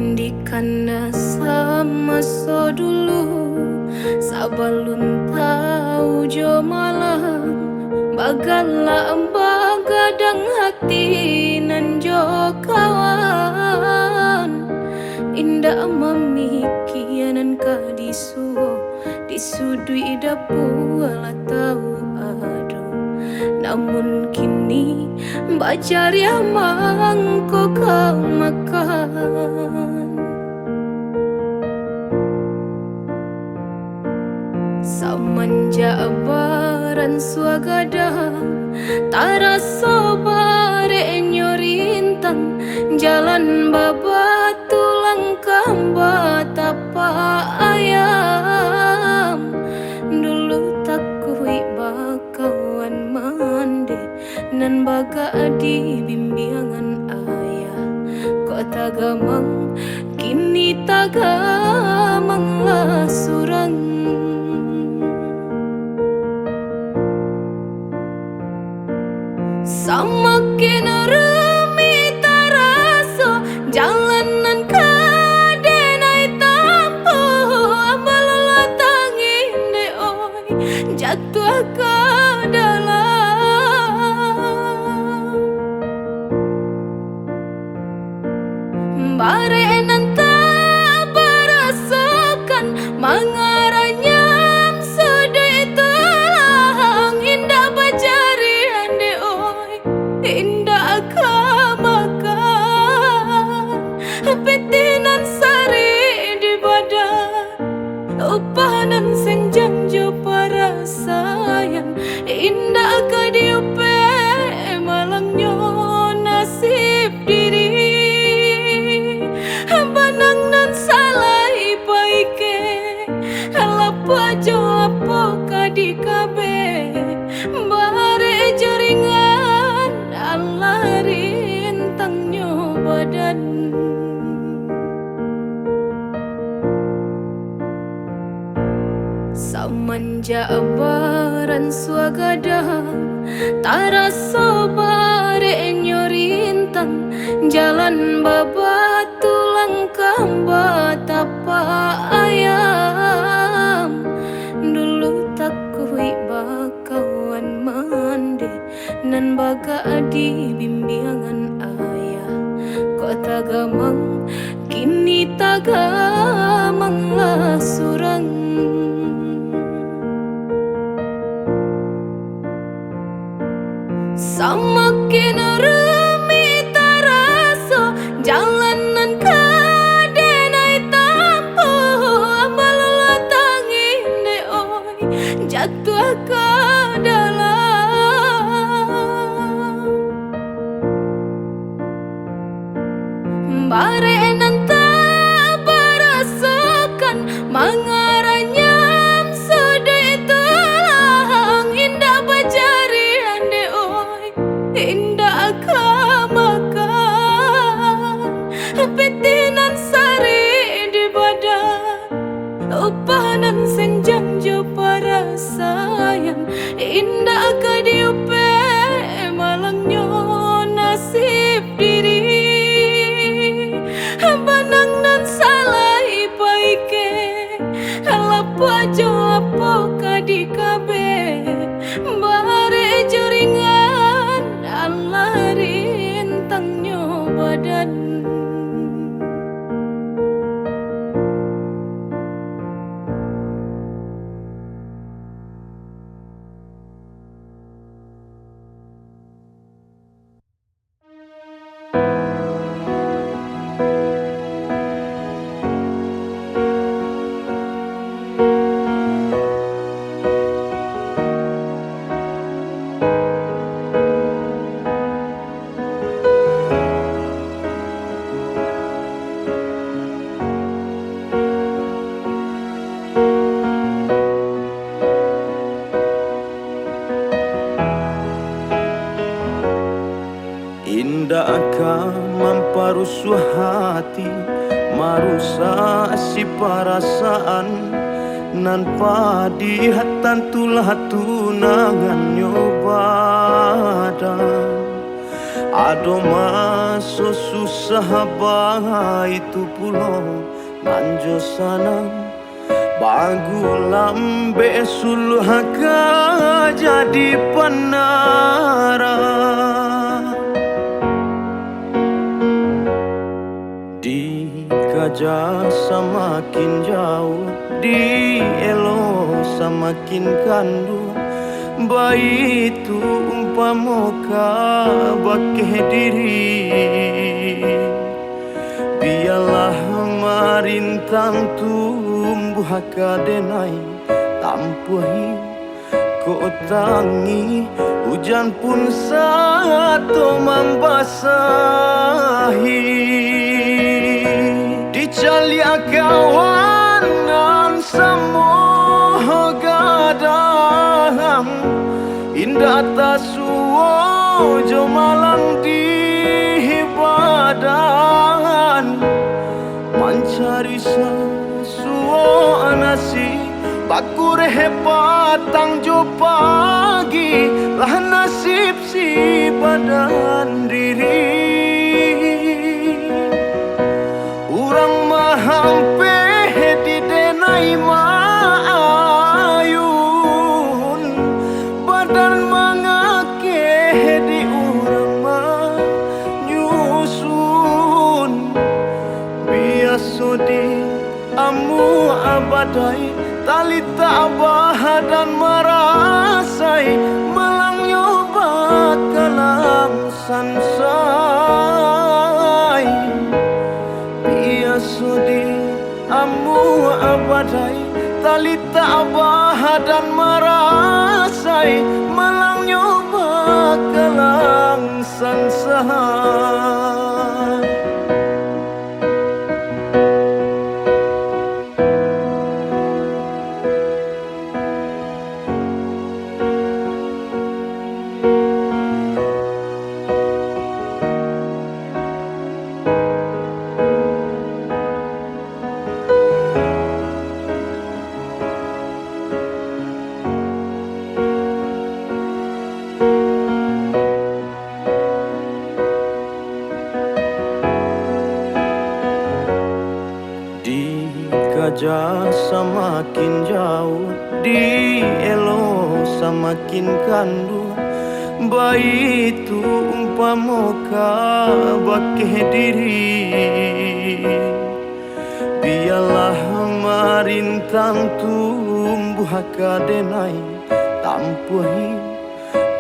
Dikana sama so dulu sabalun tahu jo malam bagala bagadang hati nan jo kawan indah mamikianan ka disudui dapu ala tahu aduh namun kini bacar ya mangko kau makan samanja abaran suagadang taraso bare nyorintan jalan babatu langkah batapa ayam dulu takui bakawan mande nan baga di bimbingan ayah kok tagamang kini tagamang lah surang samakin rumi taraso jalanan kadenai tampu abalala tangin de oi jatuh ke dalam bare nanta berasakan mangaranyam sedih telang indah bajarian de oi indah kamakan petinan sari di badan upanan senjang jo para sayang indah ka diupe malangnya nasib diri banang nan salai paike lapa jo apa ka di kabe bare jaringan Allah rintangnya badan samanja abaran suagadang taraso bare nyorintan jalan babatu langkah batapa ayam dulu takui bakawan mande nan baga di bimbingan ayah kok tagamang kini tagamang lah surang samakin rumi taraso jalanan kadenai tampu abalala tangin de oi jatuh ke dalam bare nanta berasakan mangaranyam sedih telang indah bajarian de oi indah kamakan petinan sari di badan upanan senjang jo para sayang indah ka diupe malangnya nasib diri banang nan salai paike lapa jo apa ka di kabe bare jaringan Allah rintangnya badan Indah akan memparusuh hati marusa si perasaan nan padi hatan tulah tunangan nyobadan Ado maso susah bah itu pulau manjo sana bagu lambe sulhaka jadi penara di kaja semakin jauh di elo semakin kandu bayi itu umpamoka bakeh diri biarlah marintang tumbuh kadenai tampuhi ko tangi hujan pun satu membasahi dicalia kawanan semua gadang indah tasuo jo malang di badan mencari sesuatu nasi baku patang jo pagi lah nasib si badan diri urang mahampe di denai maayun badan mangake di urang manyusun biasa di amu abadai talita abah dan marasai malang nyoba kalang sansai biasa di amu abadai talita abah dan marasai malang nyoba kalang sansai Gajah semakin jauh di elo semakin kandu bayi itu umpamoka bakeh diri biarlah marintang tumbuh kadenai tampuhi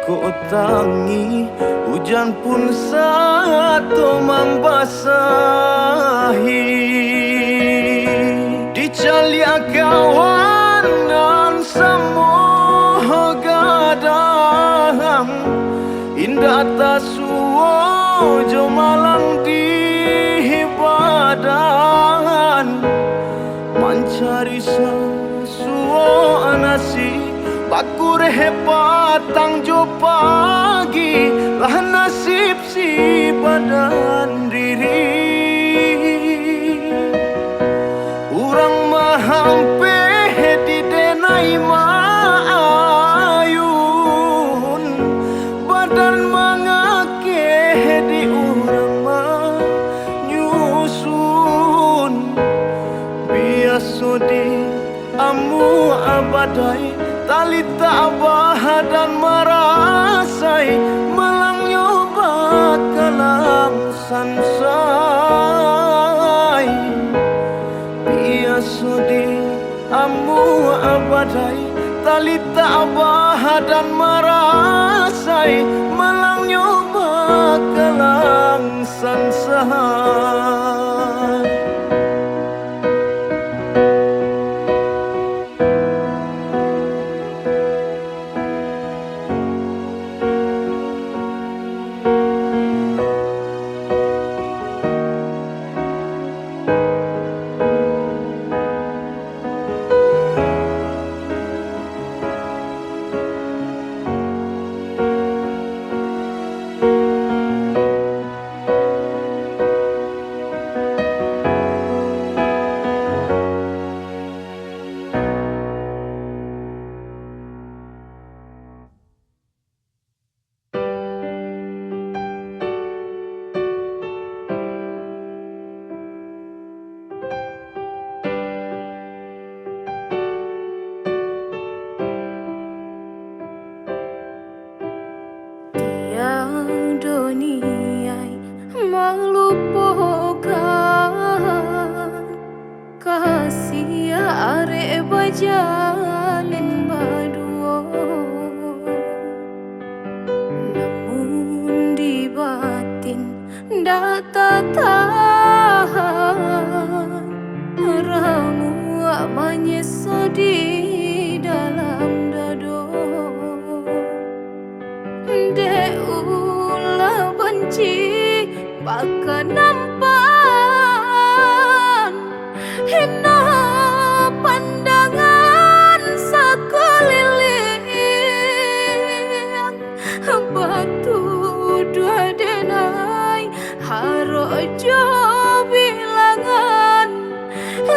ko tangi hujan pun satu membasahi dicalia kawanan semua gadang indah tasuo jo malang di badan mencari sesuatu nasi baku patang jo pagi lah nasib si badan diri urang mahampe di denai maayun badan mangake di urang manyusun biasa di amu abadai talita abah dan marasai malang nyoba kalang sansai biasa di amu abadai talita abah dan marasai malang nyoba kalang sansai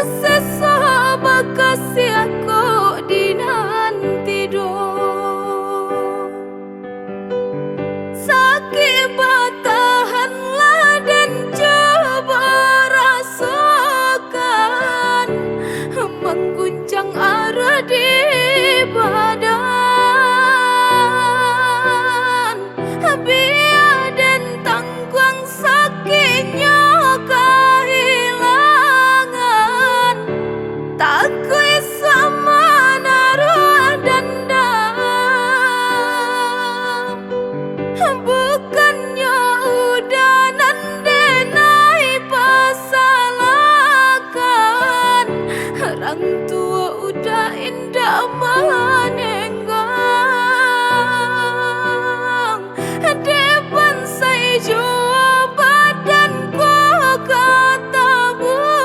Sesama kasih aku di nanti do sakit bertahanlah dan coba rasakan mengguncang arah di badan biar dan tangguang sakitnya kehilangan takui sama naruh dendam bukannya udah nandenai pasalahkan orang tua udah indah menenggang depan saya jua badanku kata buang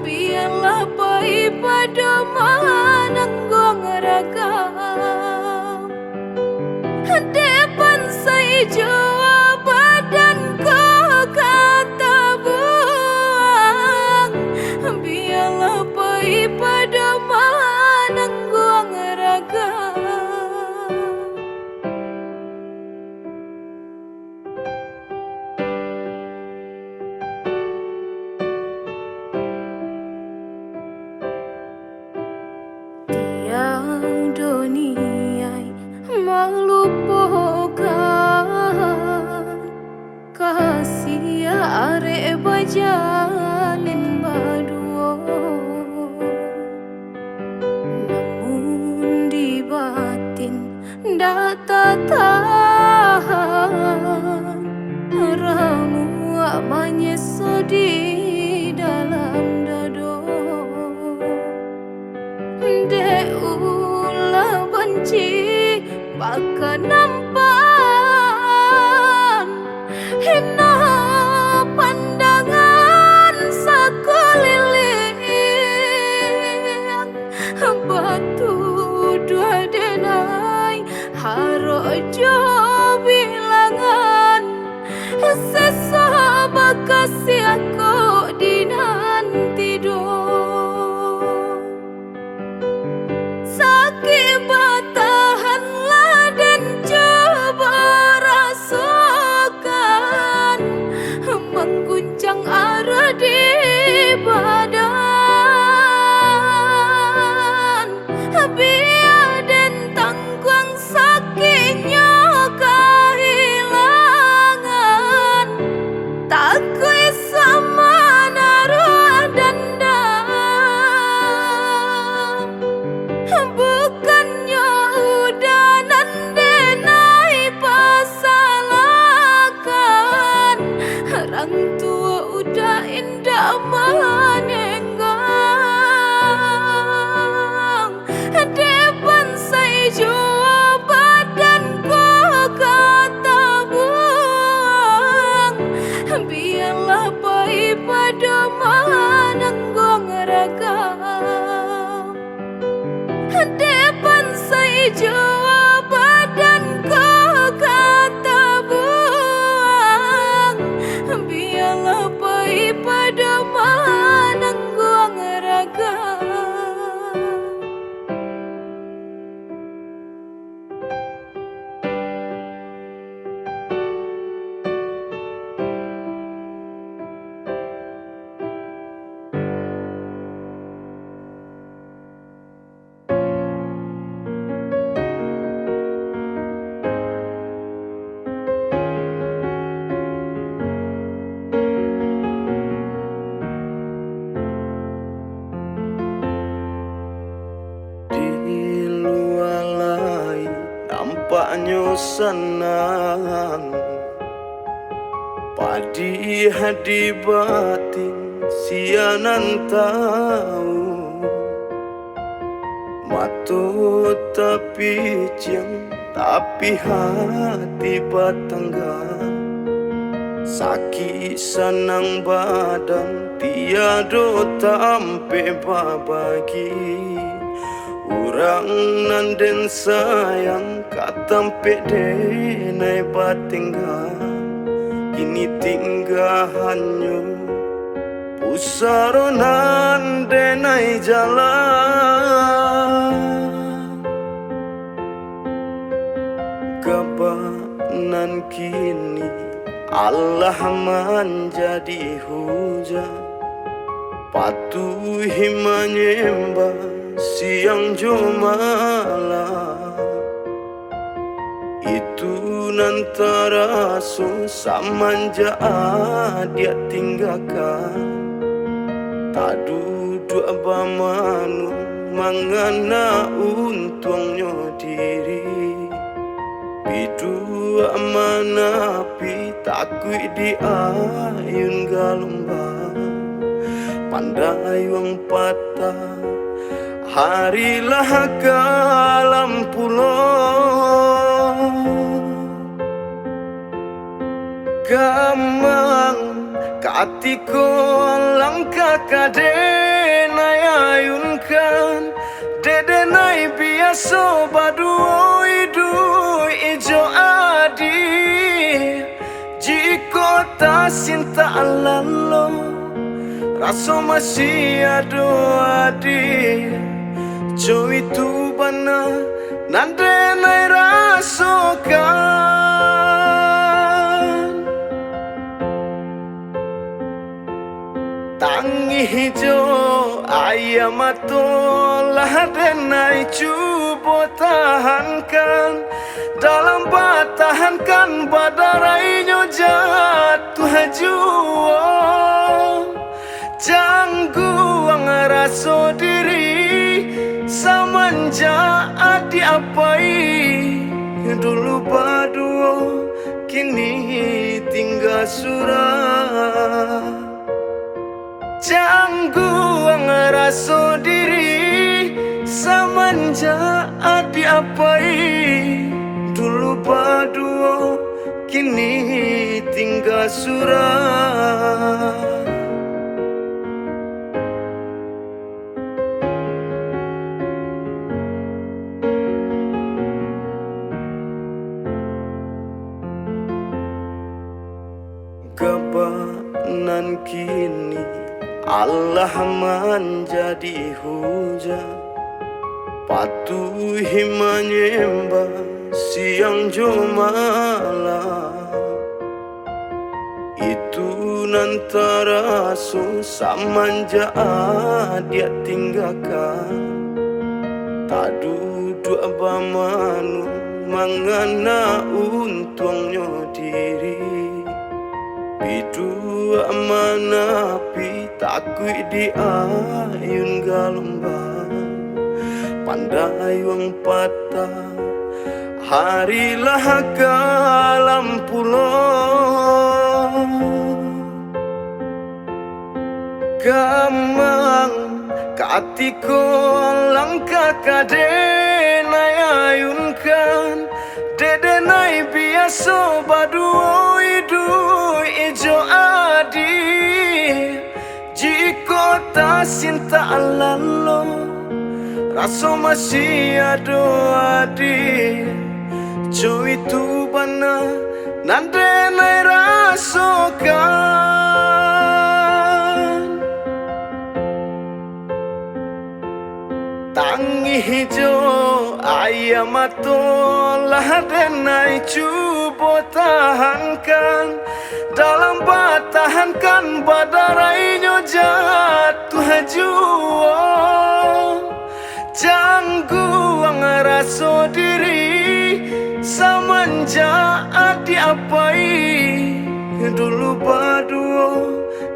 biarlah baik pada menenggang ragam depan saya jua badanku kata buang biarlah baik pada menenggang ragam. Tiang dunia melupakan kasih arek bajalin badua namun di batin data tahan ramu menyesal di dalam dado de ulah benci baka nampan hina pandangan sekeliling batu dua denai harojo bilangan sesama kasih aku di nanti do sakit bertahanlah dan coba rasakan mengguncang arah di badan biar dan tangguang sakitnya kehilangan takui sama naruh dendam bukannya udah nandenai pasalahkan orang tua udah indah menenggang depan saya jua badanku kata buang biarlah baik pada menenggang ragam depan saya jua badanku kata buang biarlah baik pada menenggang ragam. Nampaknya senang padi hadi batin sianan tahu matu tapi ciang tapi hati batangga sakit senang badan tiada tampe babagi urang nanden sayang katampe denai batingga kini tinggal hanya saronan denai jalan kabanan kini Allah menjadi hujan patuhi menyembah siang jo malam itu nantara susah manja dia tinggalkan tak duduk bamanu mangana untungnya diri bidua manapi takui di ayun galumbang pandai wang patah harilah kalam pulau gamang katiko langkah kadenai ayunkan dedenai biasa baduo idu ijo adi jiko tak cinta alalo raso masih ada adi jo itu bana nandenai rasokan tangi hijau ayam atolah denai cuba tahankan dalam batahankan badarainya jatuh juang jangguang raso diri samanja adi apai dulu baduo kini tinggal surah jangguang raso diri samanja adi apai dulu baduo kini tinggal surah kabanan kini Allah menjadi hujan patuhi menyembah siang jo malam itu nantara susah manja dia tinggalkan tak duduk bamanu mangana untungnya diri bidua manapi takui di ayun galumbang pandai wang patah harilah kalam pulau gamang katiko langkah kadenai ayunkan dedenai biasa baduo idu ijo adi jiko tak cinta alalo raso masih ada adi jo itu bana nandenai rasokan tangi hijau ayam atolah denai cuba tahankan dalam batahankan badarainya jatuh juang jangguang raso diri samanja adi apai dulu baduo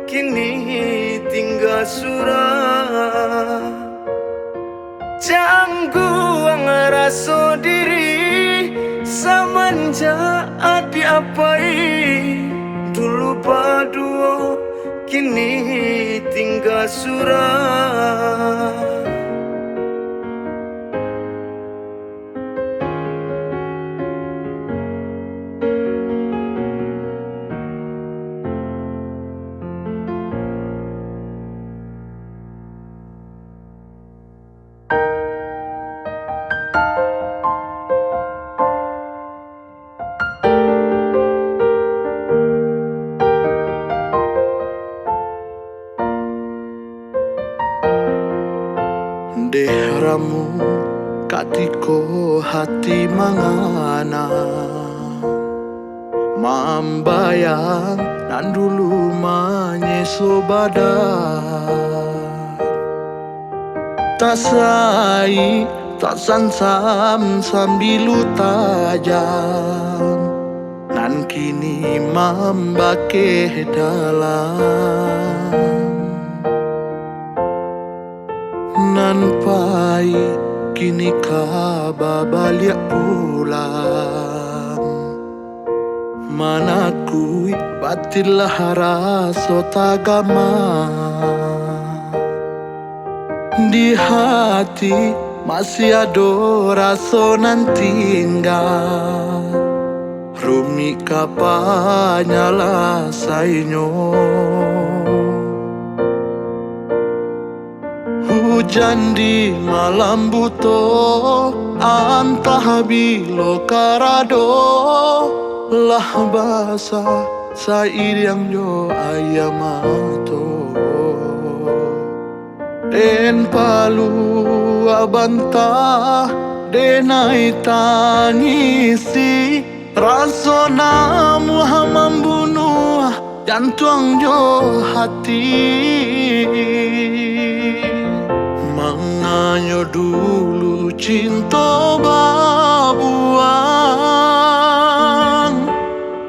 kini tinggal surah jangguang raso diri samanja adi apai dulu baduo kini tinggal surah suaramu katiko hati mangana mambayang nan dulu manyeso badan tasai tak sansam sambilu tajam nan kini mambake dalam nan pai kini kababaliak pulang manakui batilah rasa tagama di hati masih ada rasa nan tinggal rumi kapanya lah sainyo hujan di malam buto antah bilo karado lah basah sair yang yo ayamato den palu abantah denai tangisi rasona muhamam bunuh jantung jo hati manganyo dulu cinta babuang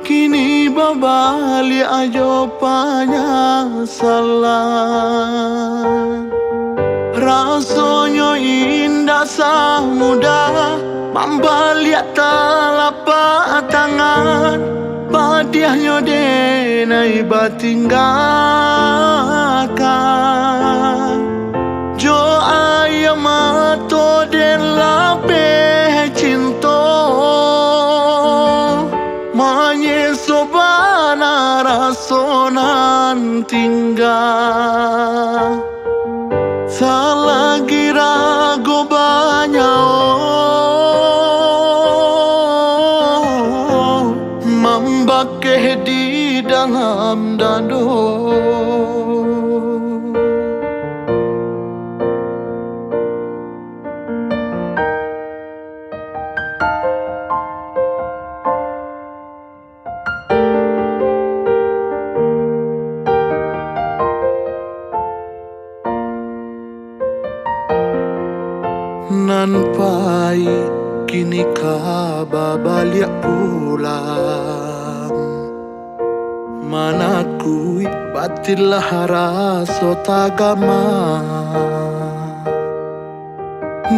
kini babali ajo penyesalan rasanya indah samuda membaliak telapak tangan padiahnya denai batinggalkan jo ayam mato den lape cinta manyesobana rasonan tinggal selagi ragu banyak membakeh di dalam dado nan pai kini kababaliak pulang manakui batilah rasa tagama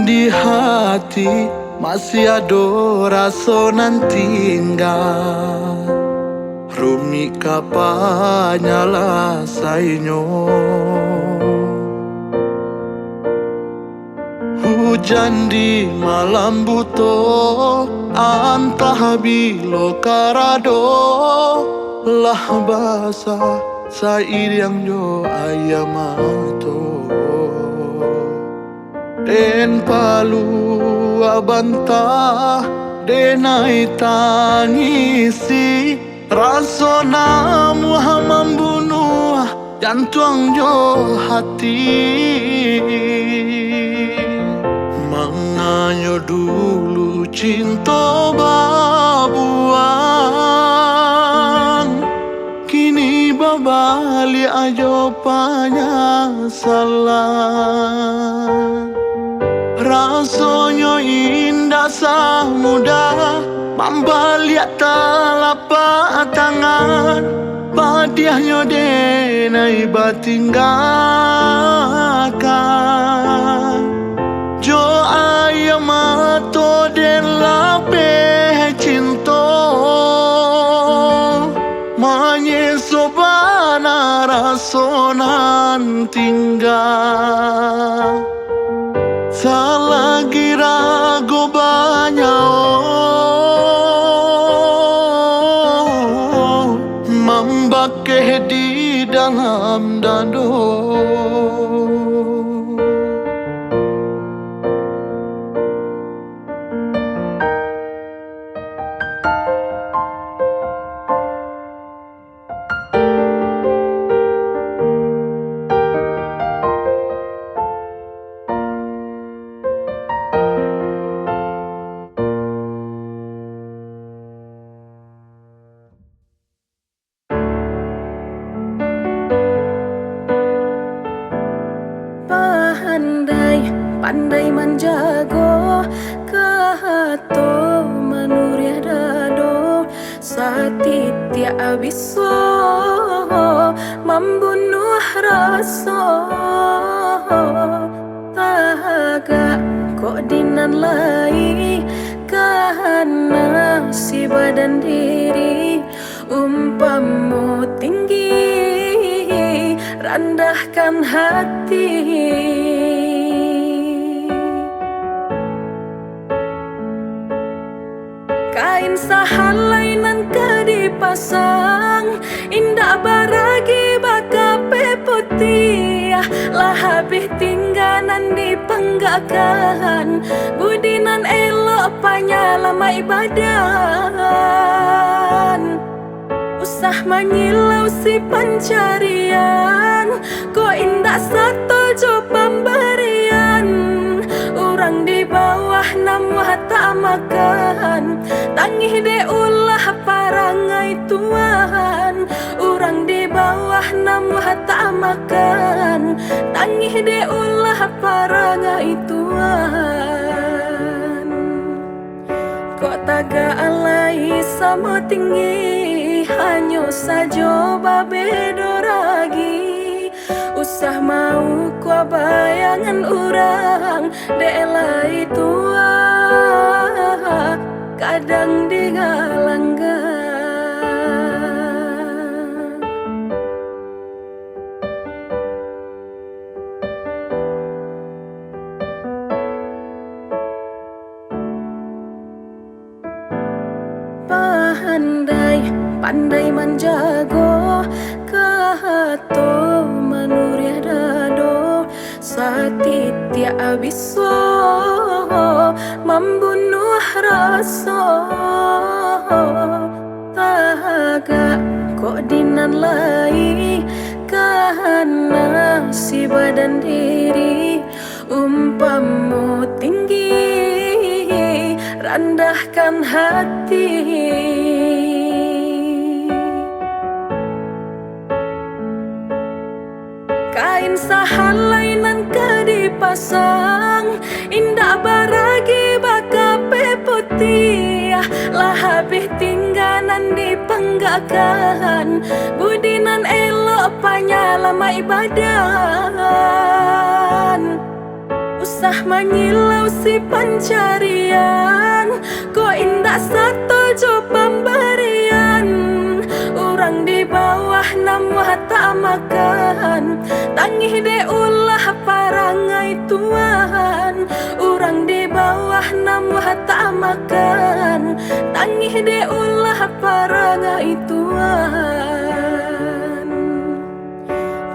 di hati masih ada rasa nan tinggal rumi kapanya lah sainyo hujan di malam buto antah bilo karado lah basah sair yang yo ayamato den palu abantah denai tangisi rasona muhamam bunuh jantung jo hati manganyo dulu cinta babuang kini babali ajo penyesalan rasanya indah samuda membaliak telapak tangan padiahnya denai batinggalkan jo ayam mato den lape cinta manyesobana rasonan tinggal selagi ragu banyak membakeh di dalam dado pandai menjago kahato manuria dado satitia abiso membunuh rasa tahaga kok dinan lai kahana si badan diri umpamu tinggi rendahkan hati kain sahalainan ke dipasang indah baragi bakape putih lah habis tingganan dipenggakan budinan elok panyalama ibadan usah menyilau si pencarian kok indah satu jo pemberian orang di bawah namu tak makan tangih de ulah parangai Tuhan orang di bawah namu tak makan tangih de ulah parangai Tuhan kok taga alai sama tinggi hanya saja babedo ragi usah mau kua bayangan orang delai tua kadang digalanggan pandai menjago kahato manuria dado satitia abiso membunuh rasa tahaga kok dinan lai kahana si badan diri umpamu tinggi rendahkan hati kain sahalainan ke dipasang indah baragi bakape putih lah habis tingganan dipenggakan budinan elok panyalama ibadan usah menyilau si pencarian kok indah satu jo pemberian orang di bawah namu tak makan tangih de ulah parangai Tuhan orang di bawah namu tak makan tangih de ulah parangai Tuhan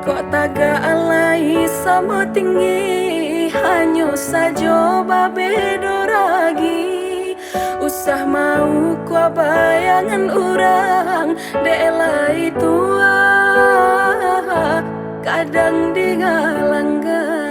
kok taga alai sama tinggi hanya saja babedo ragi usah mau kua bayangan orang delai tua kadang digalanggan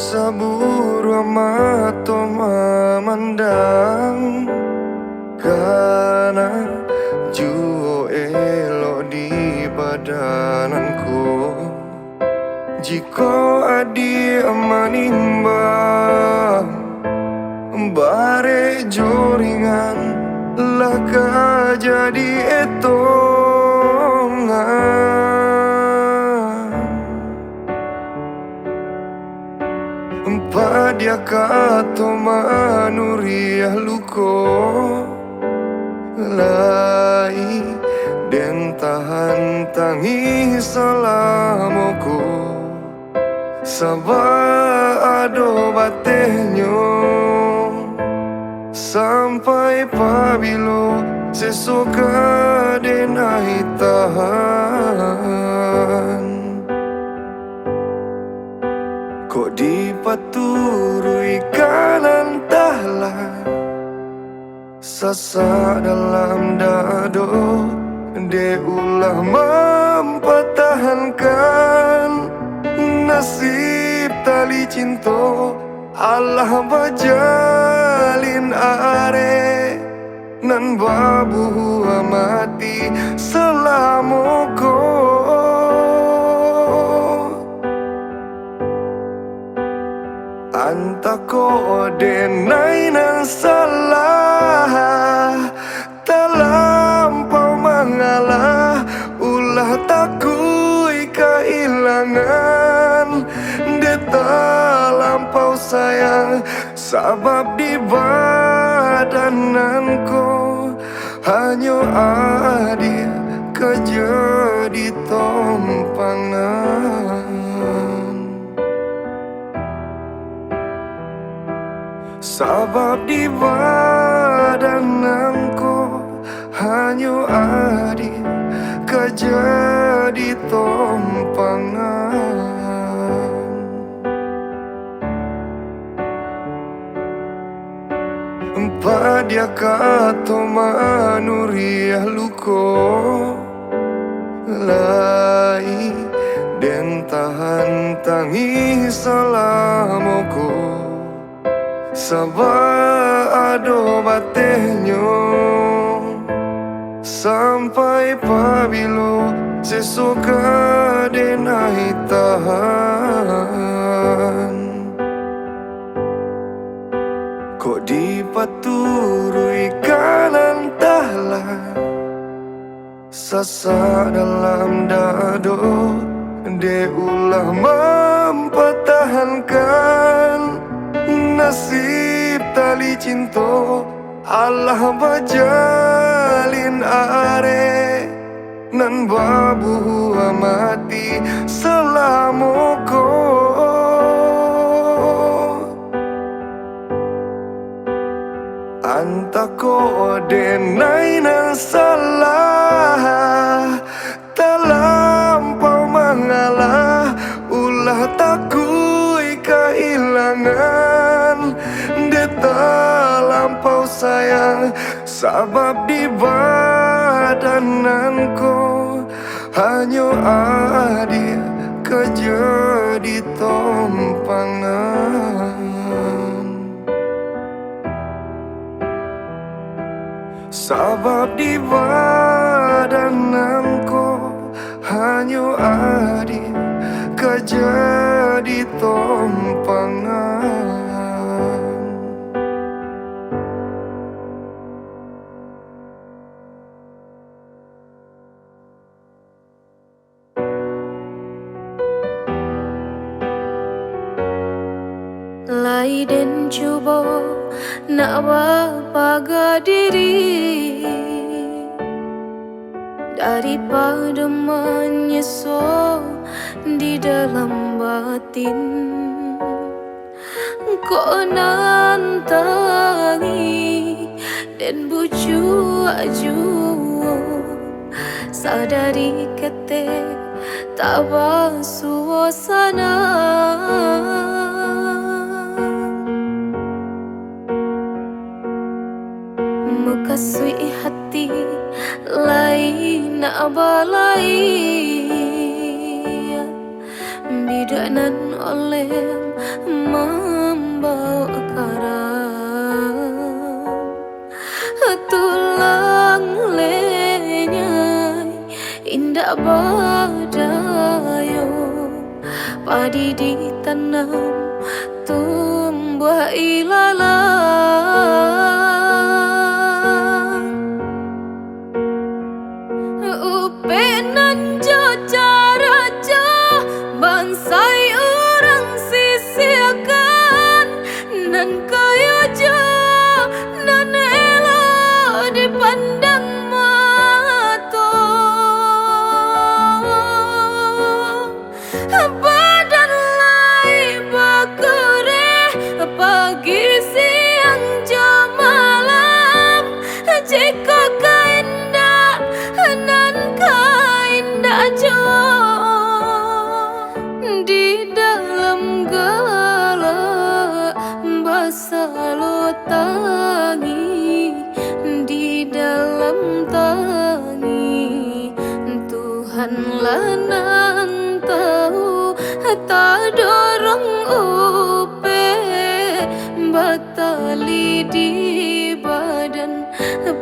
Saburu amat memandang karena juo elok di badananku jika adi amanimbang bare joringan laka jadi etongan dia kato manuriah luko lai den tahan tangi salamoko sabah ado batenyo sampai pabilo sesoka denai tahan Kok dipaturui kanan tahlah Sasak dalam dado De ulah mempertahankan Nasib tali cinta Allah bajalin are Nan babu mati selamoko Antako denai nan salah Terlampau mengalah Ulah takui kehilangan Dia terlampau sayang Sebab di badananku Hanya ada kejadi tompangan Sebab di badananku hanya ada kejadi tompangan Padia kato manuriah luko Lai den tahan tangi salamoko Sabah ado batenyo Sampai pabilo sesuka denai tahan Kok dipaturui kanan tahlah Sasak dalam dado De ulah mempertahankan Nasib tali cinta Allah bajalin are Nan babu mati selamoko Antako denai nan salah Terlampau mengalah Ulah takui kehilangan Dia terlampau sayang Sebab di badananku Hanya ada kejadi tompangan Sebab di badananku hanya ada kejadi tompangan Lai den cuba nak berpaga diri Daripada menyesal di dalam batin Kau nantangi dan bujuk aju Sadari kete tabah suasana Mekasui hati lain nak balai Bidanan oleh membawa karam Tulang lenyai indah badayo Padi ditanam tumbuh ilalang Upenan jo cara jo bansai orang sisiakan Nan kaya jo nan elo dipandang mata Badan lai bakure pagi siang jo malam Jika kaindah nan kaindah jo di dalam tangi di dalam tangi Tuhanlah nan tahu tak dorong upe batali di badan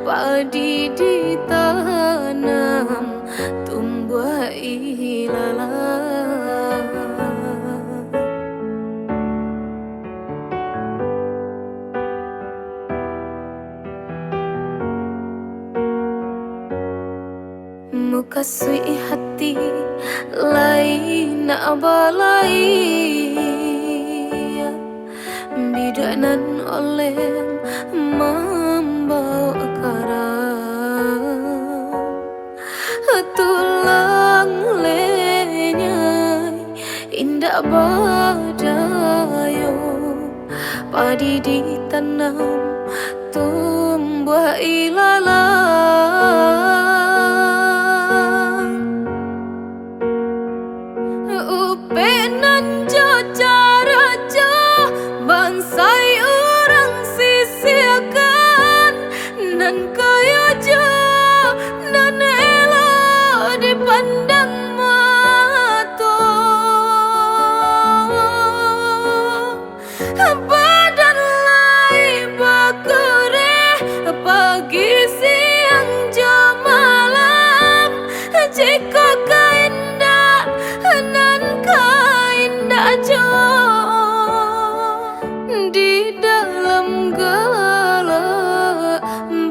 padi ditanam tumbuh ilalang muka sui hati lain nak balai bidanan oleh membawa karam tulang lenyai indah badayo padi ditanam tumbuh ilalang upenan jo cara jo bansai orang sisiakan nan kaya jo nan elo dipandang mata badan lai bakure pagi siang jo malam jika kaindah nan kaindah jo di dalam gala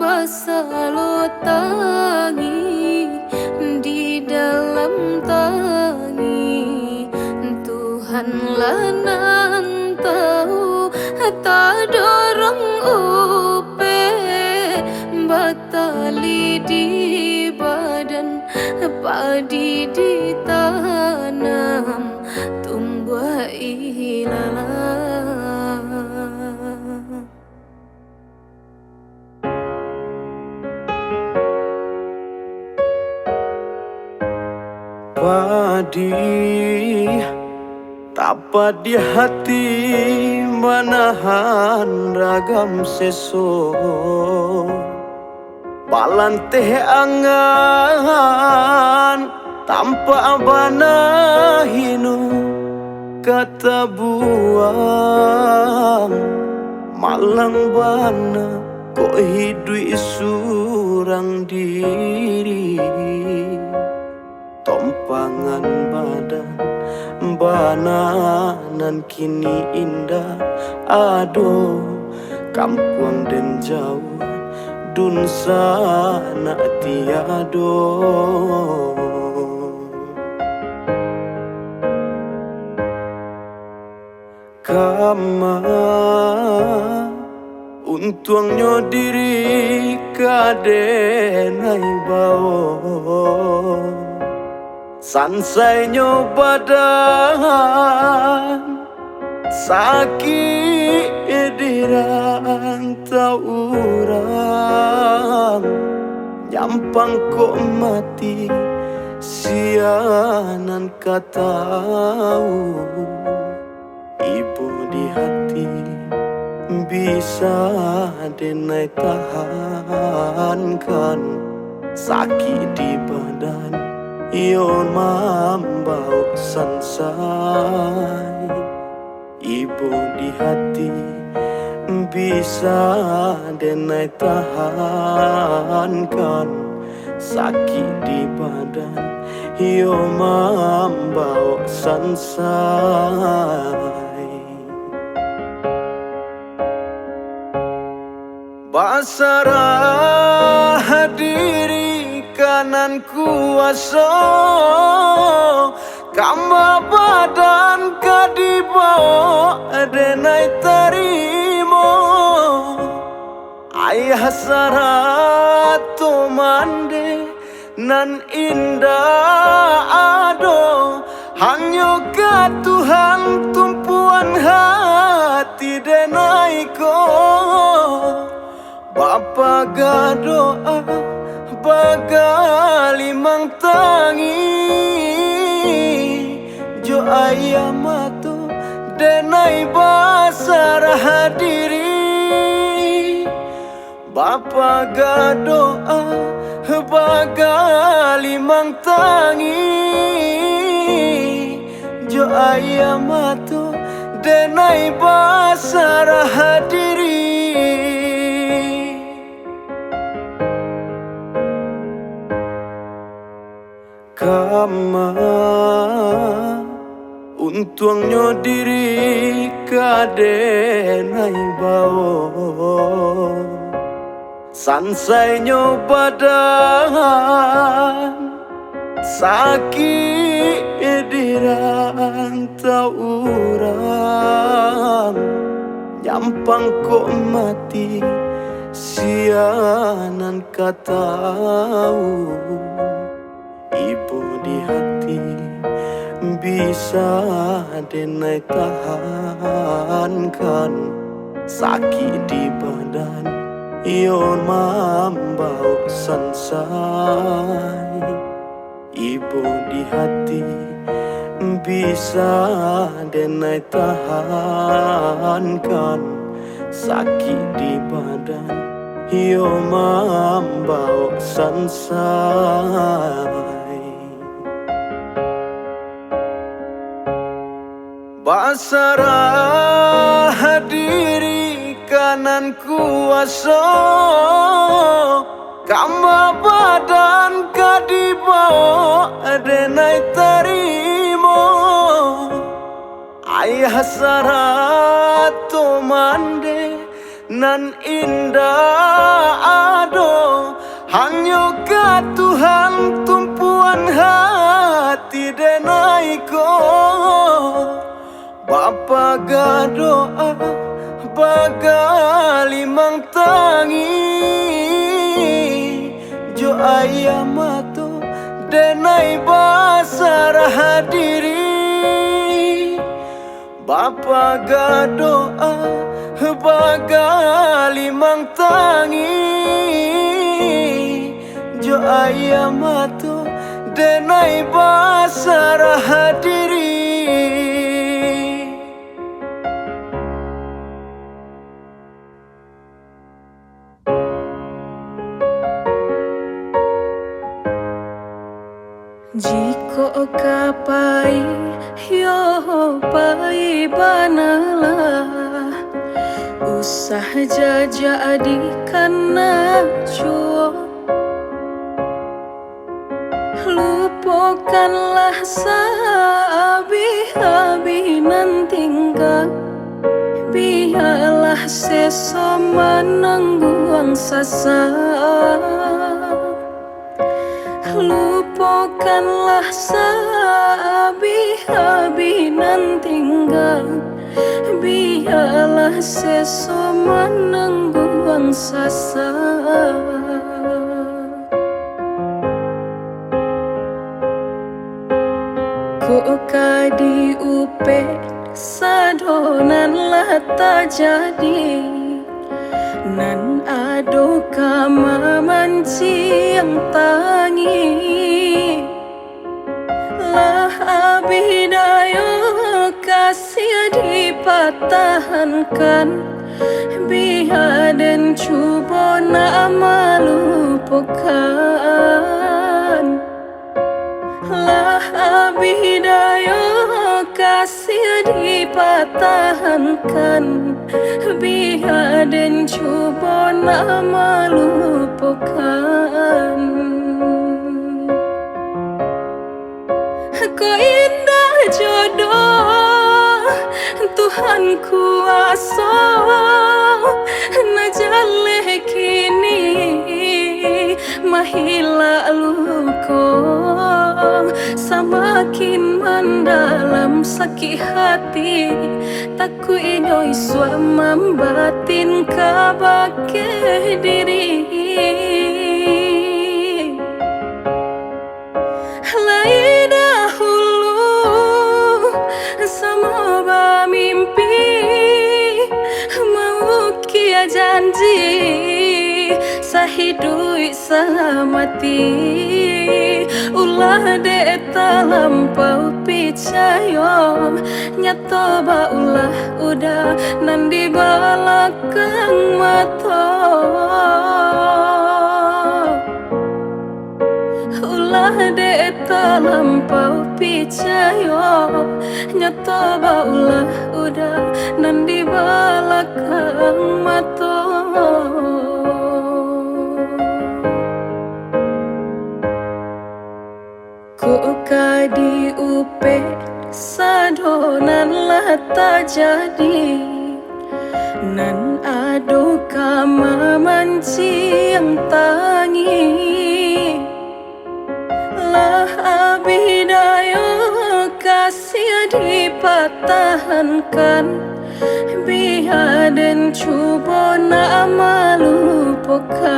basalo tangi di dalam tangi Tuhanlah nan tahu tak dorong upe batali di badan padi ditanam tumbuh ilalang padi tapat di hati menahan ragam seso palanteh angan tanpa abana hinu kata buang malang bana kok hidui surang diri tompangan badan bananan kini indah aduh kampung dan jauh dun sana tiado kama untungnya diri kadenai bau sansainya badan sakit dirantau orang nyampang kok mati sianan katau ibu di hati bisa denai tahankan sakit di badan yon mambau sansai ibu di hati bisa denai tahankan sakit di badan yon mambau sansai basarah diri kanan kuasa kama badan kadibawa denai tarimo ayah sarato mande nan indah ado hanya ke Tuhan tumpuan hati denai ko Bapa gadoa bagali mang tangi jo ayamato denai basarah diri Bapa gadoa bagali mang tangi jo ayamato denai basara hadiri kama untuangnya diri kadenai bao sansainya badan sakit dirantau orang nyampang kok mati sianan katau ibu di hati bisa denai tahankan sakit di badan yon mambau sansai ibu di hati bisa denai tahankan sakit di badan yon mambau sansai basarah diri kanan kuasa kama badan kadibawa denai terimo ayah sarato mande nan indah ado hanya ka Tuhan tumpuan hati denai ko Bapa gadoa bagali mang tangi jo ayamato denai basara hadiri Bapa gadoa bagali mang tangi jo ayamato denai basara hadiri Jiko kapai yo pai banala usah jadi karena cuo lupakanlah sabi-habi nan tinggal biarlah sesama nangguang sasa lupakanlah sabi-habi nan tinggal biarlah sesama nangguang sasa ku kadi upe sadonan lah tak jadi nan ado kama manci yang tangi lah abidayo kasih dipatahankan biar dan cuba nama lupakan lah abidayo kasih dipatahankan biar dan coba nama lupakan kau indah jodoh Tuhan kuasa najale kini mahila luko semakin mendalam sakit hati takku inoi suam batin kabake diri lain dahulu sama mimpi mau kia janji sahidui selamati Ulah de lampau picayo nyato ba ulah udah nan di belakang mata. Ulah de lampau picayo nyato ba ulah udah nan di belakang mata. Ku kadi upe sadonan lah tak jadi, nan ado kama manci yang tangi. Lah abidayo kasih dipatahankan, biar dan coba nak melupakan.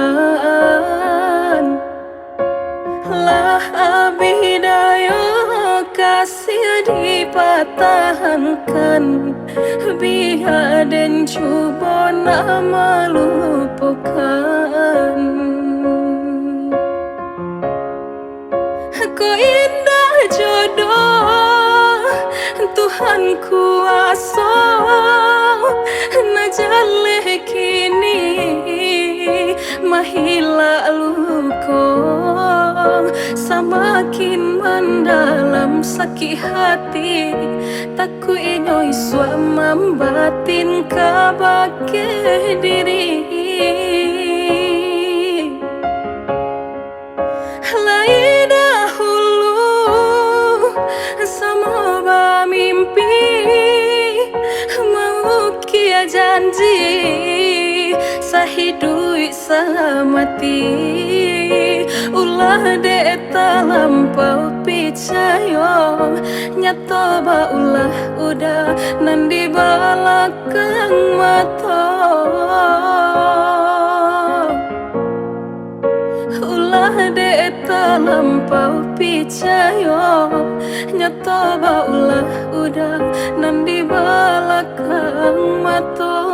Lah abidayo kasih dipatahankan, biar dan coba nak melupakan. Kau indah jodoh Tuhan kuasa, najaleh kini mahila luko, semakin mendalam sakit hati, tak ku inoi suam batin kabake diri. Lain dahulu sama mimpi, mau kia janji sahidui samati. Ulah de lampau picayo nyato ba ulah udah nan di belakang mata. Ulah de lampau picayo nyato ba ulah udah nan di belakang mata.